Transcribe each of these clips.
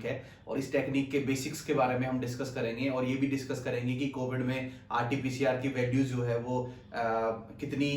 है और इस टेक्निक के बेसिक्स के बारे में हम डिस्कस करेंगे और ये भी डिस्कस करेंगे कि कोविड में आरटीपीसीआर की वैल्यूज जो है वो कितनी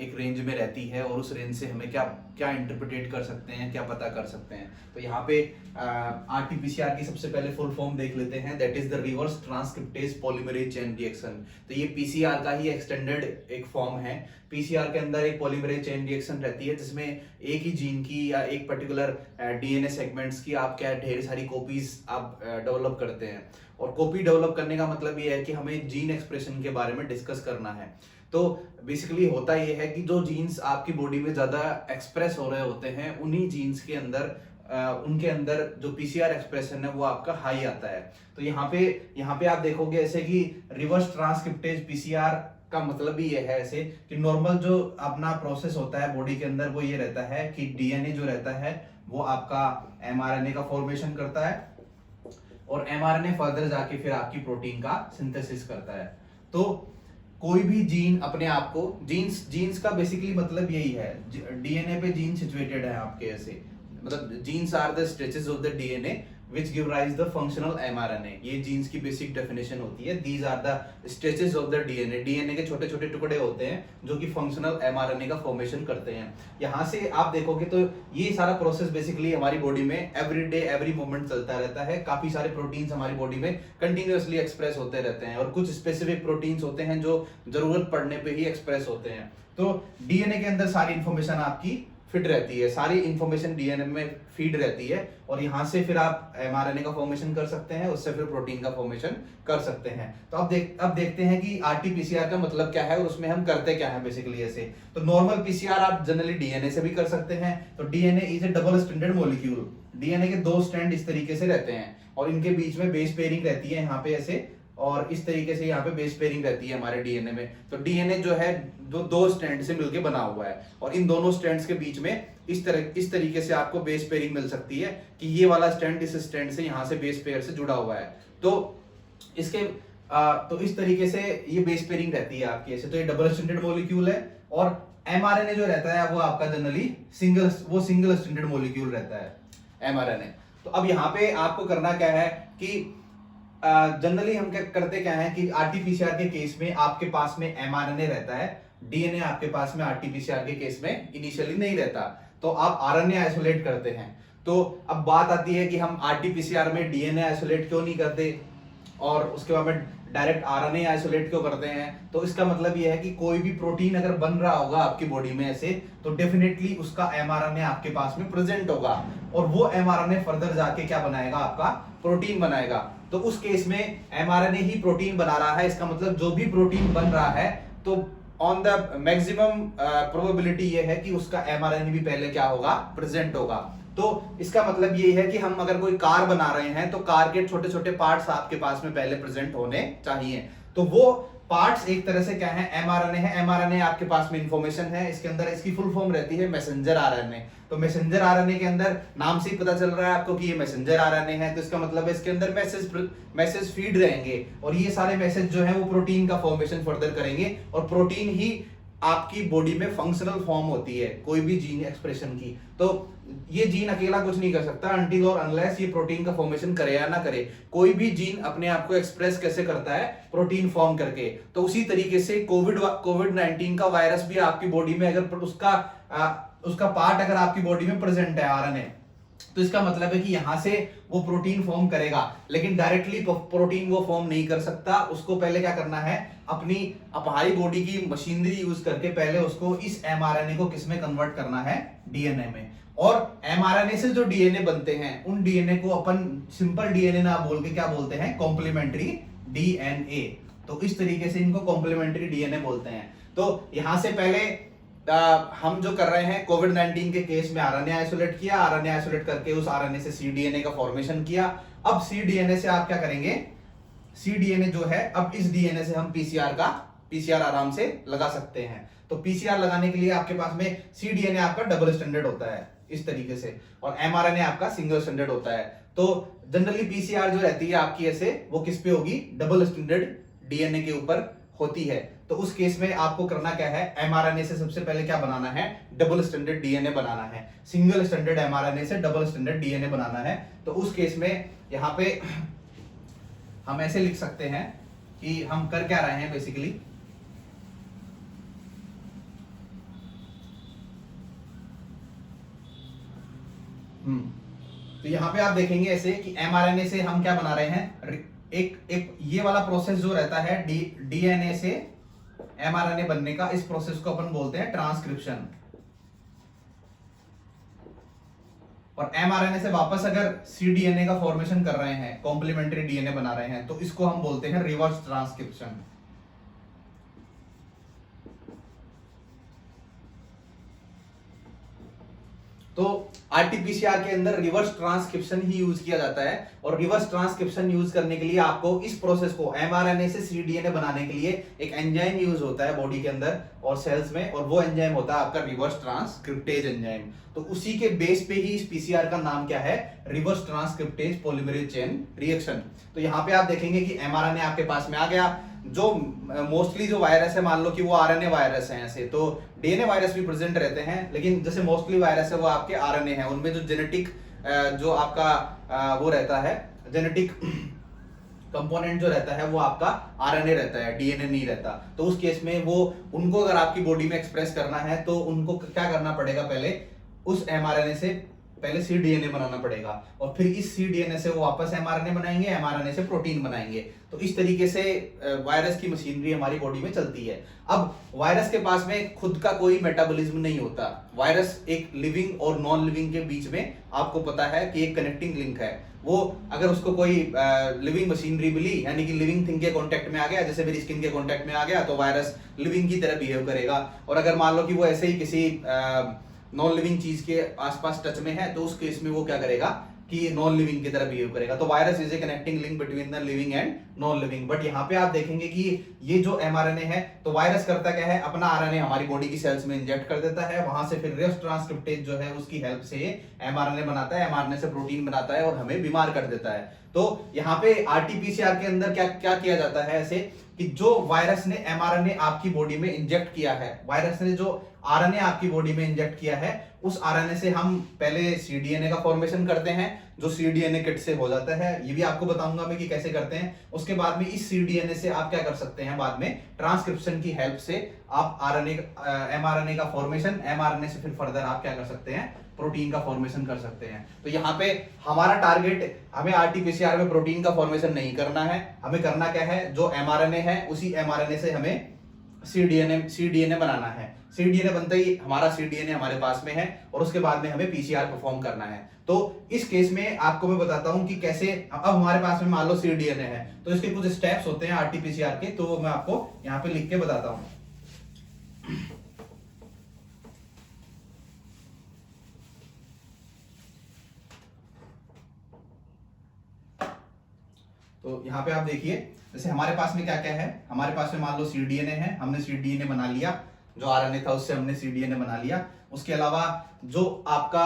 एक रेंज में रहती है और उस रेंज से हमें क्या क्या इंटरप्रिटेट कर सकते हैं, क्या पता कर सकते हैं। तो यहाँ पे आरटीपीसीआर की सबसे पहले फुल फॉर्म देख लेते हैं, that is the reverse transcriptase polymerase chain reaction. तो ये पीसीआर का ही एक्सटेंडेड एक फॉर्म है। पीसीआर के अंदर एक पॉलीमरेज चेन रिएक्शन रहती है जिसमें एक ही जीन की या एक पर्टिकुलर डीएनए सेगमेंट्स की आप क्या ढेर सारी कॉपीज आप डेवलप करते हैं। और कॉपी डेवलप करने का मतलब ये है कि हमें जीन एक्सप्रेशन के बारे में डिस्कस करना है। तो बेसिकली होता ये है कि जो जीन्स आपकी बॉडी में ज्यादा एक्सप्रेस हो रहे होते हैं उन्हीं जीन्स के अंदर उनके अंदर जो पीसीआर एक्सप्रेशन है वो आपका हाई आता है। तो यहाँ पे आप देखोगे ऐसे कि रिवर्स ट्रांसक्रिप्टेज पीसीआर का मतलब भी ये है ऐसे कि नॉर्मल जो अपना प्रोसेस होता है बॉडी के अंदर वो ये रहता है कि डीएनए जो रहता है वो आपका एमआरएनए का फॉर्मेशन करता है और एमआरएनए फर्दर जाके फिर आपकी प्रोटीन का सिंथेसिस करता है। तो कोई भी जीन अपने आप को जीन्स का बेसिकली मतलब यही है, डीएनए पे जीन सिचुएटेड है आपके ऐसे, मतलब genes are the stretches of the DNA which give rise the functional mRNA। ये जीन्स की बेसिक डेफिनेशन होती है। These are the stretches of the DNA। DNA के छोटे छोटे टुकड़े होते हैं जो कि फंक्शनल mRNA का फॉर्मेशन करते हैं। यहाँ से आप देखोगे तो ये सारा प्रोसेस बेसिकली हमारी बॉडी में एवरी डे एवरी मोमेंट चलता रहता है। काफी सारे प्रोटीन्स हमारी बॉडी में कंटिन्यूअसली एक्सप्रेस होते रहते हैं और कुछ स्पेसिफिक प्रोटीन्स होते हैं जो जरूरत पड़ने पे ही एक्सप्रेस होते हैं। तो डीएनए के अंदर सारी इंफॉर्मेशन आपकी फिट रहती है, सारी इंफॉर्मेशन डीएनए में फीड रहती है और यहाँ से फिर आप एमआरएनए का फॉर्मेशन कर सकते हैं, उससे फिर प्रोटीन का फॉर्मेशन कर सकते हैं। तो अब देखते हैं कि आरटीपीसीआर का मतलब क्या है और उसमें हम करते क्या है बेसिकली ऐसे। तो नॉर्मल पीसीआर आप जनरली डीएनए से भी कर सकते हैं। तो DNA is A double stranded molecule. DNA के दो स्ट्रैंड इस तरीके से रहते हैं और इनके बीच में बेस पेयरिंग रहती है यहाँ पे ऐसे, और इस तरीके से यहाँ पे बेस पेयरिंग रहती है हमारे डीएनए में। तो डीएनए जो है जो दो स्ट्रैंड से मिलके बना हुआ है और इन दोनों स्ट्रैंड्स के बीच में इस तरीके से आपको बेस पेयरिंग मिल सकती है कि ये वाला स्ट्रैंड इस स्ट्रैंड से यहाँ से बेस पेयर से जुड़ा हुआ है। तो इसके तो इस तरीके से ये बेस पेयरिंग रहती है आपकी ऐसे। तो ये डबल स्ट्रैंडेड मॉलिक्यूल है और एमआरएनए जो रहता है वो आपका जनरली सिंगल स्ट्रैंडेड मॉलिक्यूल रहता है एमआरएनए। तो अब यहाँ पे आपको करना क्या है कि जनरली हम क्या करते क्या है कि आरटीपीसीआर के केस में आपके पास में एमआरएनए रहता है, डीएनए आपके पास में आरटीपीसीआर के केस में इनिशियली नहीं रहता। तो आप आरएनए आइसोलेट करते हैं। तो अब बात आती है कि हम आरटीपीसीआर में डीएनए आइसोलेट क्यों नहीं करते और उसके बाद में डायरेक्ट आरएनए आइसोलेट क्यों करते हैं। तो इसका मतलब यह है कि कोई भी प्रोटीन अगर बन रहा होगा आपकी बॉडी में ऐसे तो डेफिनेटली उसका एमआरएनए आपके पास में प्रेजेंट होगा और वो एमआरएनए फर्दर जाके क्या बनाएगा, आपका प्रोटीन बनाएगा। तो उस केस में एमआरएनए ही प्रोटीन बना रहा है। इसका मतलब जो भी प्रोटीन बन रहा है तो ऑन द मैक्सिमम प्रोबेबिलिटी ये है कि उसका एमआरएनए भी पहले क्या होगा, प्रेजेंट होगा। तो इसका मतलब ये है कि हम अगर कोई कार बना रहे हैं तो कार के छोटे छोटे पार्ट्स आपके पास में पहले प्रेजेंट होने चाहिए। तो वो पार्ट्स एक तरह से क्या है, एमआरएनए है। एमआरएनए आपके पास में इंफॉर्मेशन है, इसके अंदर इसकी फुल फॉर्म रहती है मैसेंजर आरएनए। तो मैसेंजर आरएनए के अंदर नाम से ही पता चल रहा है आपको कि ये मैसेंजर आरएनए है। तो इसका मतलब है इसके अंदर मैसेज फीड रहेंगे और ये सारे मैसेज जो है वो प्रोटीन का फॉर्मेशन फर्दर करेंगे और प्रोटीन ही आपकी बॉडी में फंक्शनल फॉर्म होती है कोई भी जीन एक्सप्रेशन की। तो ये जीन अकेला कुछ नहीं कर सकता अनटिल और अनलेस ये प्रोटीन का फॉर्मेशन करे या ना करे। कोई भी जीन अपने आप को एक्सप्रेस कैसे करता है, प्रोटीन फॉर्म करके। तो उसी तरीके से कोविड-19 का वायरस भी आपकी बॉडी में अगर उसका पार्ट अगर आपकी बॉडी में प्रेजेंट है आरएनए, तो इसका मतलब है कि यहां से वो प्रोटीन फॉर्म करेगा, लेकिन डायरेक्टली प्रोटीन वो फॉर्म नहीं कर सकता। उसको पहले क्या करना है, हमारी बॉडी की मशीनरी यूज करके पहले उसको इस एमआरएनए को किस में कन्वर्ट करना है, डीएनए में। और एमआरएनए से जो डीएनए बनते हैं उन डीएनए को अपन सिंपल डीएनए ना बोल के क्या बोलते हैं, कॉम्प्लीमेंट्री डीएनए। तो इस तरीके से इनको कॉम्प्लीमेंट्री डीएनए बोलते हैं। तो यहां से पहले हम जो कर रहे हैं कोविड-19 के केस में आरएनए आइसोलेट किया, आरएनए आइसोलेट करके उस आरएनए से सीडीएनए का फॉर्मेशन किया। अब सीडीएनए से आप क्या करेंगे, सीडीएनए जो है अब इस डीएनए से हम पीसीआर आराम से लगा सकते हैं। तो पीसीआर लगाने के लिए आपके पास में सीडीएनए आपका डबल स्टैंडर्ड होता है इस तरीके से और एमआरएनए आपका सिंगल स्टैंडर्ड होता है। तो जनरली पीसीआर जो रहती है आपकी ऐसे वो किस पे होगी, डबल स्टैंडर्ड डीएनए के ऊपर होती है। तो तो उस केस में आपको करना क्या है, एमआरएनए से सबसे पहले क्या बनाना है, डबल स्टैंडर्ड डीएनए बनाना है। सिंगल स्टैंडर्ड एमआरएनए से डबल स्टैंडर्ड डीएनए बनाना है। तो उस केस में यहां पे हम ऐसे लिख सकते हैं कि हम कर क्या रहे हैं बेसिकली, तो यहां पे आप देखेंगे ऐसे कि एमआरएनए से हम क्या बना रहे हैं, एक ये वाला प्रोसेस जो रहता है डीएनए से एमआरएनए बनने का, इस प्रोसेस को अपन बोलते हैं ट्रांसक्रिप्शन। और एमआरएनए से वापस अगर सीडीएनए का फॉर्मेशन कर रहे हैं, कॉम्प्लीमेंट्री डीएनए बना रहे हैं, तो इसको हम बोलते हैं रिवर्स ट्रांसक्रिप्शन। तो आरटीपीसीआर के अंदर रिवर्स ट्रांसक्रिप्शन ही यूज किया जाता है। और रिवर्स ट्रांसक्रिप्शन यूज करने के लिए आपको इस प्रोसेस को एमआरएनए से सीडीएनए बनाने के लिए एक एंजाइम यूज होता है बॉडी के अंदर और सेल्स में, और वो एंजाइम होता है आपका रिवर्स ट्रांसक्रिप्टेज एंजाइम। तो उसी के बेस पे ही इस पीसीआर का नाम क्या है, reverse transcriptase polymerase chain reaction. तो यहाँ पे आप देखेंगे कि एमआरएनए आपके पास में आ गया। जो मोस्टली जो वायरस है, मान लो कि वो आरएनए वायरस है ऐसे, तो डीएनए वायरस भी प्रेजेंट रहते हैं, लेकिन जैसे मोस्टली वायरस है वो आपके आरएनए है, उनमें जो जेनेटिक जो आपका वो रहता है, जेनेटिक कंपोनेंट जो रहता है वो आपका आरएनए रहता है, डीएनए नहीं रहता। तो उस केस में वो उनको अगर आपकी बॉडी में एक्सप्रेस करना है तो उनको क्या करना पड़ेगा, पहले उस एमआरएनए से पहले सीडीएनए बनाना पड़ेगा, और फिर इस सीडीएनए से वो वापस एमआरएनए बनाएंगे, एमआरएनए से प्रोटीन बनाएंगे। तो इस तरीके से वायरस की मशीनरी हमारी बॉडी में चलती है। अब वायरस के पास में खुद का कोई मेटाबॉलिज्म नहीं होता। वायरस एक लिविंग और नॉन लिविंग के बीच में आपको पता है कि एक कनेक्टिंग लिंक है। वो अगर उसको कोई लिविंग मशीनरी मिली, यानी कि लिविंग थिंग के कांटेक्ट में आ गया, जैसे मेरी स्किन के कांटेक्ट में आ गया, तो वायरस लिविंग की तरह बिहेव करेगा। और अगर मान लो कि वो ऐसे ही किसी नॉन लिविंग चीज के आसपास टच में है, तो उस केस में वो क्या करेगा कि नॉन लिविंग की तरह बिहेव करेगा। तो virus is a connecting link between the living and non living. But यहाँ पे आप देखेंगे कि ये जो एमआरएनए है, तो वायरस करता क्या है, अपना आरएनए हमारी बॉडी की सेल्स में इंजेक्ट कर देता है, वहां से फिर रिवर्स ट्रांसक्रिप्टेज जो है उसकी हेल्प से एमआरएनए बनाता है, एमआरएनए से प्रोटीन बनाता है और हमें बीमार कर देता है। तो यहाँ पे आरटीपीसीआर के अंदर क्या क्या किया जाता है ऐसे कि जो वायरस ने एमआरएनए आपकी बॉडी में इंजेक्ट किया है, वायरस ने जो आरएनए आपकी बॉडी में इंजेक्ट किया है, उस आरएनए से हम पहले सीडीएनए का फॉर्मेशन करते हैं, जो सीडीएनए किट से हो जाता है। ये भी आपको बताऊंगा मैं कि कैसे करते हैं। उसके बाद में इस सीडीएनए से आप क्या कर सकते हैं, बाद में ट्रांसक्रिप्शन की हेल्प से आप आरएनए एमआरएनए का फॉर्मेशन, एमआरएनए से फिर फर्दर आप क्या कर सकते हैं, प्रोटीन का फॉर्मेशन कर सकते हैं। तो यहाँ पे हमारा टारगेट, हमें आरटीपीसीआर में प्रोटीन का फॉर्मेशन नहीं करना है, हमें करना क्या है, जो एमआरएनए है उसी एमआरएनए से हमें सीडीएनए बनाना है। सीडीएनए बनते ही हमारा सीडीएनए हमारे पास में है और उसके बाद में हमें पीसीआर परफॉर्म करना है। तो इस केस में आपको मैं बताता हूं कि कैसे, अब हमारे पास में मान लो सीडीएनए है, तो इसके कुछ स्टेप्स होते हैं आरटीपीसीआर के, तो मैं आपको यहां पे लिख के बताता हूं। तो यहाँ पे आप देखिए, जैसे हमारे पास में क्या क्या है, हमारे पास में मान लो सीडीएनए है, हमने सीडीएनए बना लिया, जो आरएनए था उससे हमने सीडीएनए बना लिया। उसके अलावा जो आपका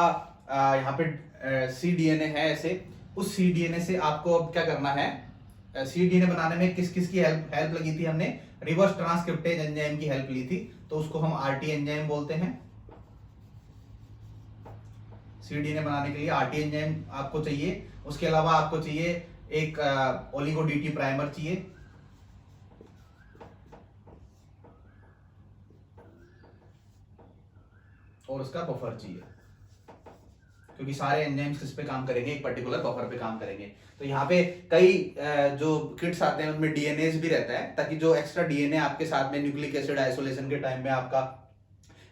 यहाँ पे सीडीएनए है ऐसे, उस सीडीएनए से आपको अब क्या करना है, सीडीएनए बनाने में किस किस की हेल्प लगी थी, हमने रिवर्स ट्रांसक्रिप्टेज एंजाइम की हेल्प ली थी, तो उसको हम आरटी एंजाइम बोलते हैं। सीडीएनए बनाने के लिए आरटी एंजाइम आपको चाहिए। उसके अलावा आपको चाहिए एक ओलिगो डीटी प्राइमर चाहिए, और उसका बफर चाहिए, क्योंकि सारे एंजाइम्स किस पे काम करेंगे, एक पर्टिकुलर बफर पे काम करेंगे। तो यहाँ पे कई जो किट्स आते हैं उनमें डीएनए भी रहता है, ताकि जो एक्स्ट्रा डीएनए आपके साथ में न्यूक्लिक एसिड आइसोलेशन के टाइम में आपका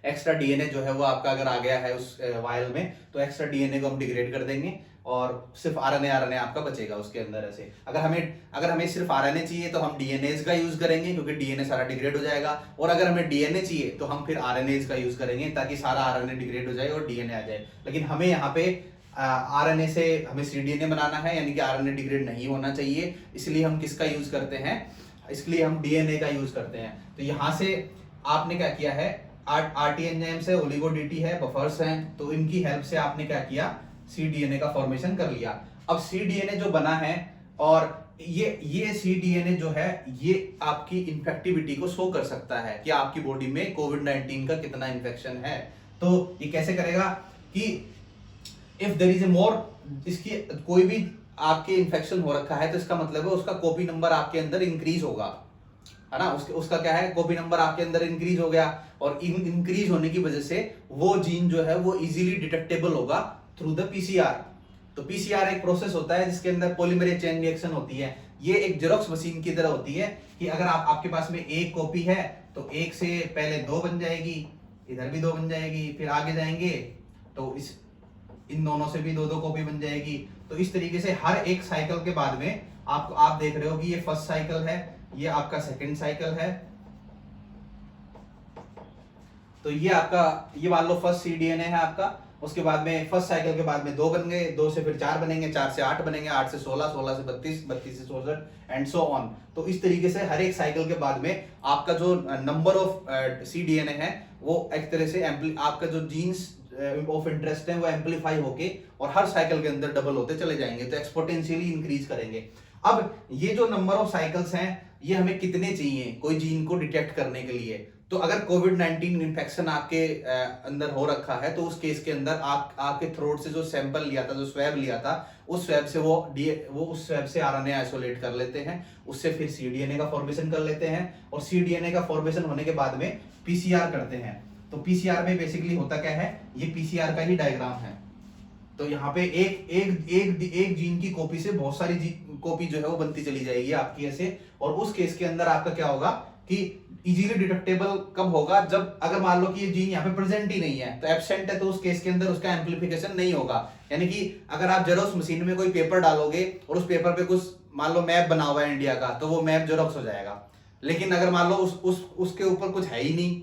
एक्स्ट्रा डीएनए जो है वो आपका अगर आ गया है उस वायल में, तो एक्स्ट्रा डीएनए को हम डिग्रेड कर देंगे और सिर्फ आरएनए आपका बचेगा उसके अंदर ऐसे। अगर हमें सिर्फ आरएनए चाहिए तो हम डीएनएज का यूज करेंगे, क्योंकि डीएनए सारा डिग्रेड हो जाएगा। और अगर हमें डीएनए चाहिए तो हम फिर आरएनएज का यूज करेंगे, ताकि सारा आरएनए डिग्रेड हो जाए और डीएनए आ जाए। लेकिन हमें यहाँ पे आरएनए से हमें सीडीएनए बनाना है, यानी कि आरएनए डिग्रेड नहीं होना चाहिए, इसलिए हम किसका यूज करते हैं, इसलिए हम डीएनए का यूज करते हैं। तो यहाँ से आपने क्या किया है, आरटी एंजाइम से ओलिगो डीटी है, बफर्स हैं, तो इनकी हेल्प से आपने क्या किया, सीडीएनए का फॉर्मेशन कर लिया। अब सीडीएनए जो बना है और ये cDNA जो है ये आपकी इन्फेक्टिविटी को शो कर सकता है कि आपकी बॉडी में कोविड-19 का कितना इन्फेक्शन है। तो ये कैसे करेगा कि इफ देयर इज ए मोर, इसकी कोई भी आपके इन्फेक्शन हो रखा है तो इसका मतलब है उसका कॉपी नंबर आपके अंदर इंक्रीज होगा, है ना। उसका क्या है, कॉपी नंबर आपके अंदर इंक्रीज हो गया, और इंक्रीज होने की वजह से वो जीन जो है वो इजीली डिटेक्टेबल होगा थ्रू द पीसीआर। तो पीसीआर एक प्रोसेस होता है जिसके अंदर पॉलीमरेज चेन रिएक्शन होती है। ये एक जेरोक्स मशीन की तरह होती है कि अगर आपके पास में एक कॉपी है तो एक से पहले दो बन जाएगी, इधर भी दो बन जाएगी, फिर आगे जाएंगे तो इन दोनों से भी दो दो कॉपी बन जाएगी। तो इस तरीके से हर एक साइकिल के बाद में आप देख रहे हो कि ये फर्स्ट साइकिल है, ये आपका सेकंड साइकिल है। तो ये आपका, ये मान लो फर्स्ट cDNA है आपका, उसके बाद में फर्स्ट साइकिल के बाद में दो बन गए, दो से फिर चार बनेंगे, चार से आठ बनेंगे, आठ से 16, 16 से 32, 32 से 64 एंड सो ऑन। तो इस तरीके से हर एक साइकिल के बाद में आपका जो नंबर ऑफ cDNA है वो एक तरह से आपका जो जीन्स ऑफ इंटरेस्ट है वो एम्पलीफाई होके और हर साइकिल के अंदर डबल होते चले जाएंगे, तो एक्सपोनेंशियली इंक्रीज करेंगे। अब ये जो नंबर ऑफ साइकिल्स हैं ये हमें कितने चाहिए कोई जीन को डिटेक्ट करने के लिए? तो अगर कोविड-19 इन्फेक्शन आपके अंदर हो रखा है तो उस केस के अंदर आपके थ्रोट से जो सैंपल लिया था, जो स्वैब लिया था, उस स्वैब से वो उस स्वैब से आरएनए आइसोलेट कर लेते हैं, उससे फिर cDNA का फॉर्मेशन कर लेते हैं, और cDNA का फॉर्मेशन होने के बाद में पीसीआर करते हैं। तो पीसीआर में बेसिकली होता क्या है, ये पीसीआर का ही डायग्राम है। तो यहाँ पे एक जीन की कॉपी से बहुत सारी कॉपी जो है वो बनती चली जाएगी आपकी ऐसे, और उस केस के अंदर आपका क्या होगा कि इजीली डिटेक्टेबल कब होगा, जब अगर मान लो कि ये जीन यहाँ पे प्रेजेंट ही नहीं है, तो एब्सेंट है, तो उस केस के अंदर उसका एम्प्लीफिकेशन नहीं होगा। यानी कि अगर आप जेरोक्स मशीन में कोई पेपर डालोगे और उस पेपर पे कुछ मान लो मैप बना हुआ है इंडिया का, तो वो मैप जेरोक्स हो जाएगा। लेकिन अगर मान लो उसके ऊपर कुछ है ही नहीं,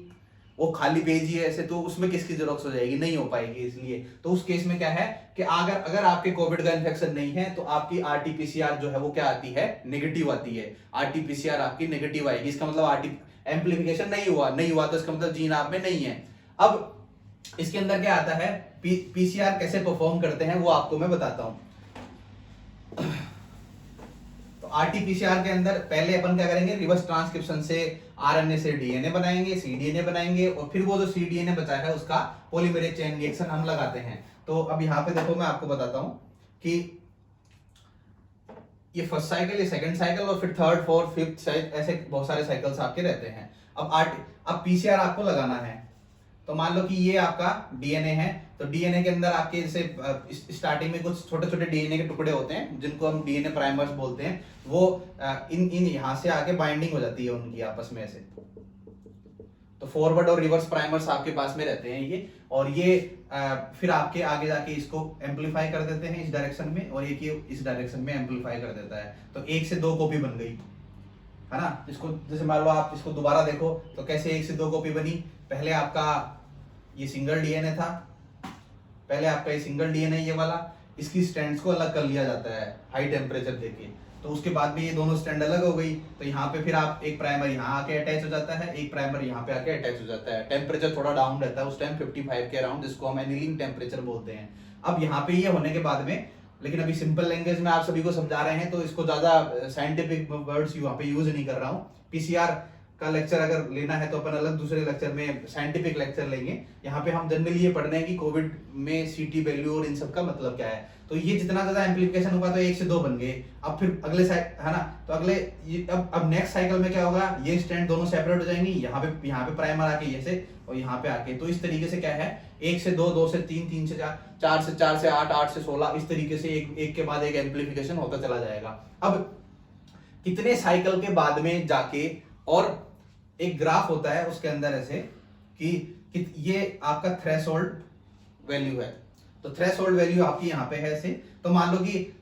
वो खाली पेज ही है ऐसे, तो उसमें किसकी जेरोक्स हो जाएगी, नहीं हो पाएगी। इसलिए तो उस केस में क्या है कि अगर आपके कोविड का इन्फेक्शन नहीं है तो आपकी आरटीपीसीआर जो है वो क्या आती है, नेगेटिव आती है। आरटीपीसीआर आपकी नेगेटिव आएगी, इसका मतलब एम्प्लीफिकेशन नहीं हुआ तो इसका मतलब जीन आप में नहीं है। अब इसके अंदर क्या आता है, पीसीआर कैसे परफॉर्म करते हैं वो आपको मैं बताता हूं। तो आरटीपीसीआर के अंदर पहले अपन क्या करेंगे, रिवर्स ट्रांसक्रिप्शन से आरएनए से डीएनए बनाएंगे, cDNA बनाएंगे, और फिर वो जो cDNA बचा है उसका पॉलीमरेज चेन रिएक्शन हम लगाते हैं। तो अब यहाँ पे देखो मैं आपको बताता हूं कि ये फर्स्ट साइकिल, ये सेकंड साइकिल, और फिर थर्ड, फोर्थ, फिफ्थ, ऐसे बहुत सारे साइकिल्स आपके रहते हैं। अब पीसीआर आपको लगाना है, तो मान लो कि ये आपका डीएनए है, तो डीएनए के अंदर आपके जैसे स्टार्टिंग में कुछ छोटे छोटे डीएनए के टुकड़े होते हैं जिनको हम डीएनए प्राइमर्स बोलते हैं। वो इन यहाँ से आके बाइंडिंग हो जाती है उनकी आपस में ऐसे, तो फॉरवर्ड और रिवर्स प्राइमर्स आपके पास में रहते हैं ये, और ये फिर आपके आगे जाके इसको एम्पलीफाई कर देते हैं इस डायरेक्शन में, और एक ये इस डायरेक्शन में एम्पलीफाई कर देता है। तो एक से दो कॉपी बन गई, है ना। इसको जैसे मान लो आप इसको दोबारा देखो तो कैसे एक से दो कॉपी बनी। पहले आपका ये सिंगल डीएनए था, पहले आपका ये सिंगल डीएनए ये वाला, इसकी स्ट्रैंड्स को अलग कर लिया जाता है हाई टेम्परेचर देके, तो उसके बाद में ये दोनों स्ट्रैंड अलग हो गई। तो यहाँ पे फिर आप एक प्राइमर यहाँ आके अटैच हो जाता है, एक प्राइमर यहाँ पे आके अटैच हो जाता है। टेम्परेचर थोड़ा डाउन रहता है उस टाइम 55 के अराउंड, जिसको हम एनीलिंग टेम्परेचर बोलते हैं। अब यहाँ पे ये होने के बाद में, लेकिन अभी सिंपल लैंग्वेज में आप सभी को समझा रहे हैं तो इसको ज्यादा साइंटिफिक वर्ड्स यहाँ पे यूज नहीं कर रहा हूँ। पीसीआर का लेक्चर अगर लेना है तो अपन अलग दूसरे लेक्चर में साइंटिफिक लेक्चर लेंगे। यहाँ पे हम जनरली ये पढ़ रहे हैं कि कोविड में सीटी वैल्यू और इन सब का मतलब क्या है। तो ये जितना ज्यादा एम्प्लीफिकेशन होगा तो एक से दो बन गए। अब फिर अगले है ना, तो अगले अब नेक्स्ट साइकिल में क्या होगा, ये स्ट्रैंड दोनों सेपरेट हो जाएंगी, यहाँ पे प्राइमर आके ये से और यहाँ पे आके। तो इस तरीके से क्या है, एक से दो, दो से तीन, तीन से चार, चार से आठ, आठ से 16, इस तरीके से एक के बाद एक एम्प्लीफिकेशन होता चला जाएगा। अब कितने साइकिल के बाद में जाके, और एक ग्राफ होता है उसके अंदर ऐसे कि ये आपका थ्रेशोल्ड वैल्यू है। तो थ्रेशोल्ड वैल्यू आपकी यहाँ पे है ऐसे। तो मान लो कि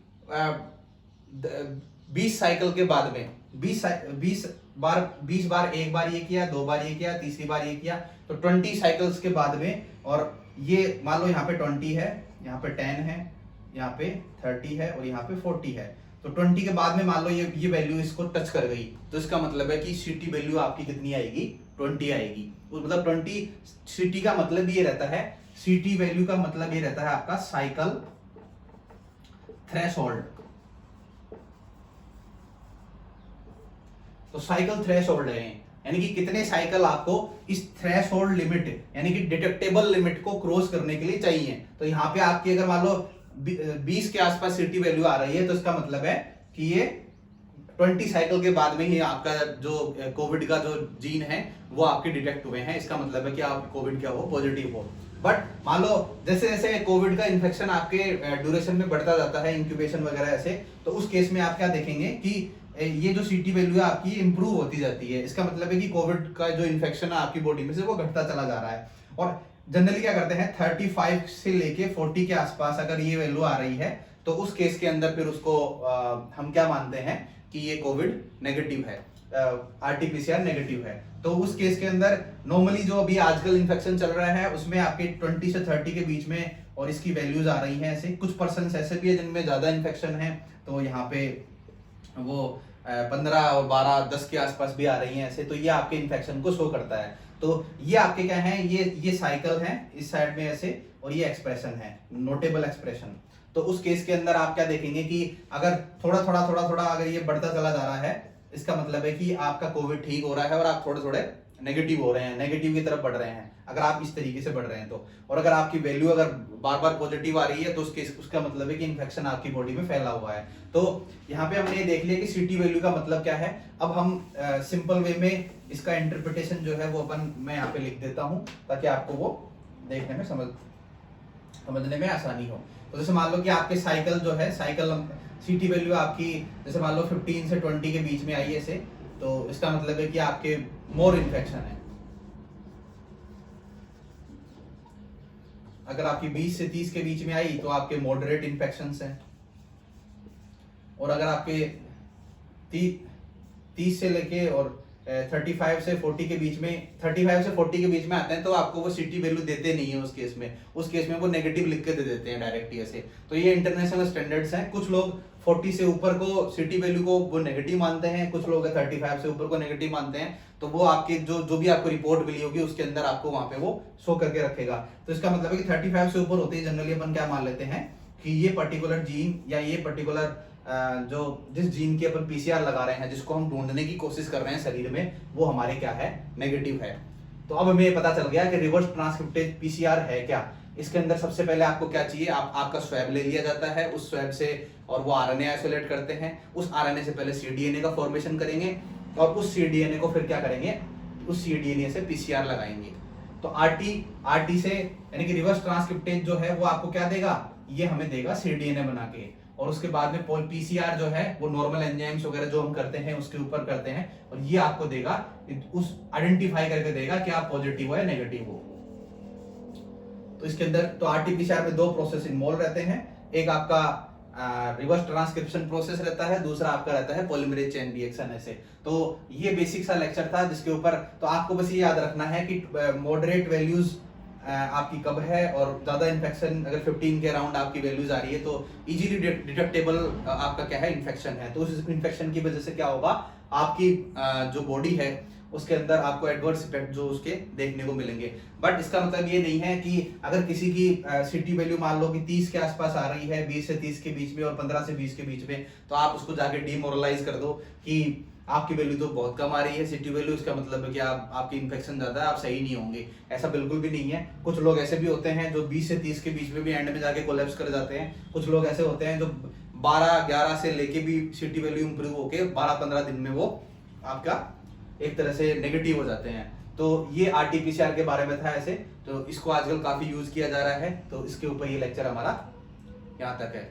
20 साइकिल के बाद में 20 बार, एक बार ये किया, दो बार ये किया, तीसरी बार ये किया, तो 20 साइकिल्स के बाद में, और ये मान लो यहाँ पे 20 है, यहाँ पे 10 है, यहाँ पे 30 है और यहाँ पे 40 है। तो 20 के बाद में मान लो ये वैल्यू इसको टच कर गई, तो इसका मतलब है कि सीटी वैल्यू आपकी कितनी आएगी, 20 आएगी। मतलब 20 सीटी का मतलब ये रहता है, सीटी वैल्यू का मतलब ये रहता है आपका साइकिल थ्रेशोल्ड। तो साइकिल थ्रेशोल्ड है, यानी कि कितने साइकिल आपको इस थ्रेशोल्ड लिमिट यानी कि डिटेक्टेबल लिमिट को क्रॉस करने के लिए चाहिए। तो यहाँ पे आपकी अगर मान लो 20 के आसपास सीटी वैल्यू आ रही है तो इसका मतलब है कि ये 20 साइकिल के बाद में ही आपका जो कोविड का जो जीन है वो आपके डिटेक्ट हुए हैं, इसका मतलब है कि आप कोविड क्या हो, पॉजिटिव हो। बट मान लो जैसे जैसे कोविड का इन्फेक्शन आपके ड्यूरेशन में बढ़ता जाता है, इंक्यूबेशन वगैरह ऐसे, तो उस केस में आप क्या देखेंगे कि ये जो सीटी वैल्यू है आपकी इंप्रूव होती जाती है। इसका मतलब है कि कोविड का जो इन्फेक्शन है आपकी बॉडी में से वो घटता चला जा रहा है। और जनरली क्या करते हैं 35 से लेके 40 के आसपास अगर ये वैल्यू आ रही है तो उस केस के अंदर फिर उसको हम क्या मानते हैं कि ये कोविड नेगेटिव है, आरटीपीसीआर नेगेटिव है। तो उस केस के अंदर नॉर्मली जो अभी आजकल इन्फेक्शन चल रहा है उसमें आपके 20 से 30 के बीच में और इसकी वैल्यूज आ रही हैं। ऐसे कुछ पर्सन ऐसे भी है जिनमें ज्यादा इन्फेक्शन है, तो यहाँ पे वो 15 और 12 10 के आसपास भी आ रही हैं ऐसे, तो ये आपके इन्फेक्शन को शो करता है। तो ये आपके क्या है, ये साइकिल है इस साइड में ऐसे, और ये एक्सप्रेशन है, नोटेबल एक्सप्रेशन। तो उस केस के अंदर आप क्या देखेंगे कि अगर थोड़ा थोड़ा अगर ये बढ़ता चला जा रहा है, इसका मतलब है कि आपका कोविड ठीक हो रहा है और आप थोड़े थोड़े नेगेटिव हो रहे हैं, नेगेटिव की तरफ बढ़ रहे हैं, अगर आप इस तरीके से बढ़ रहे हैं तो। और अगर आपकी वैल्यू अगर बार बार पॉजिटिव आ रही है तो उसका मतलब है कि इन्फेक्शन आपकी बॉडी में फैला हुआ है। तो यहाँ पे हमने ये देख लिया कि सीटी वैल्यू का मतलब क्या है। अब हम सिंपल वे में इसका इंटरप्रिटेशन जो है वो मैं यहाँ पे लिख देता हूँ ताकि आपको वो देखने में समझने में आसानी हो। तो जैसे मान लो कि आपके साइकिल जो है, साइकिल सीटी वैल्यू आपकी जैसे मान लो 15 से 20 के बीच में आई ऐसे, तो इसका मतलब है कि आपके मोर इन्फेक्शन है। अगर आपकी 20 से 30 के बीच में आई तो आपके मॉडरेट इन्फेक्शंस हैं, और अगर आपके 30 से लेके और 35 से 40 के बीच में, 35 से 40 के बीच में आते हैं तो आपको वो सीटी वैल्यू देते नहीं है। उस केस में वो नेगेटिव लिख के दे देते हैं डायरेक्टली ऐसे। तो ये इंटरनेशनल स्टैंडर्ड्स हैं। कुछ लोग 40 से ऊपर को सीटी वैल्यू को वो नेगेटिव मानते हैं, कुछ लोग 35 से ऊपर को नेगेटिव मानते हैं। तो वो आपके जो भी आपको रिपोर्ट मिली होगी उसके अंदर आपको वहां पे वो शो करके रखेगा। तो इसका मतलब है कि 35 से ऊपर होते ही जनरली अपन क्या मान लेते हैं कि ये पर्टिकुलर जीन या ये पर्टिकुलर जो जिस जीन की अपन पीसीआर लगा रहे हैं, जिसको हम ढूंढने की कोशिश कर रहे हैं शरीर में, वो हमारे क्या है, नेगेटिव है। तो अब हमें पता चल गया कि रिवर्स ट्रांसक्रिप्टेज पीसीआर है क्या। इसके अंदर सबसे पहले आपको क्या चाहिए, आपका स्वैब ले लिया जाता है, उस स्वैब से और वो आरएनए आइसोलेट करते हैं। उस आरएनए से पहले सीडीएनए का फॉर्मेशन करेंगे और उस सीडीएनए को फिर क्या करेंगे, उस सीडीएनए से पीसीआर लगाएंगे। तो आरटी से यानी कि रिवर्स ट्रांसक्रिप्टेज जो है वो आपको क्या देगा, ये हमें देगा सीडीएनए बना के। और उसके बाद में पीसीआर जो है वो नॉर्मल एंजाइम्स वगैरह जो हम करते हैं उसके ऊपर करते हैं, और ये आपको देगा, उस आइडेंटिफाई करके देगा कि आप पॉजिटिव हो या नेगेटिव हो। तो इसके अंदर तो आरटीपीसीआर में 2 प्रोसेस इन्वॉल्व रहते हैं। एक आपका रिवर्स ट्रांसक्रिप्शन प्रोसेस रहता है, दूसरा आपका रहता है पॉलीमरेज चेन रिएक्शन ऐसे। तो ये बेसिक सा लेक्चर था जिसके ऊपर तो आपको बस ये याद रखना है कि मॉडरेट वैल्यूज आपकी कब है, और ज्यादा इन्फेक्शन अगर 15 के अराउंड आपकी वैल्यूज आ रही है तो इजीली डिटेक्टेबल आपका क्या है, इन्फेक्शन है। तो उस इन्फेक्शन की वजह से क्या होगा, आपकी जो बॉडी है उसके अंदर आपको एडवर्स इफेक्ट जो उसके देखने को मिलेंगे। बट इसका मतलब ये नहीं है कि अगर किसी की सीटी वैल्यू मान लो कि 30 के आसपास आ रही है, 20 से 30 के बीच में और 15 से 20 के बीच में, तो आप उसको जाके डीमोरलाइज कर दो कि आपकी वैल्यू तो बहुत कम आ रही है सीटी वैल्यू, इसका मतलब है कि आपकी इन्फेक्शन ज्यादा है, आप सही नहीं होंगे। ऐसा बिल्कुल भी नहीं है। कुछ लोग ऐसे भी होते हैं जो 20 से 30 के बीच में भी एंड में जाके कोलैप्स कर जाते हैं। कुछ लोग ऐसे होते हैं जो 12-11 से लेके भी सीटी वैल्यू इंप्रूव होके 12-15 दिन में वो आपका एक तरह से नेगेटिव हो जाते हैं। तो ये आरटीपीसीआर के बारे में था ऐसे। तो इसको आजकल काफी यूज किया जा रहा है, तो इसके ऊपर ये लेक्चर हमारा यहाँ तक है।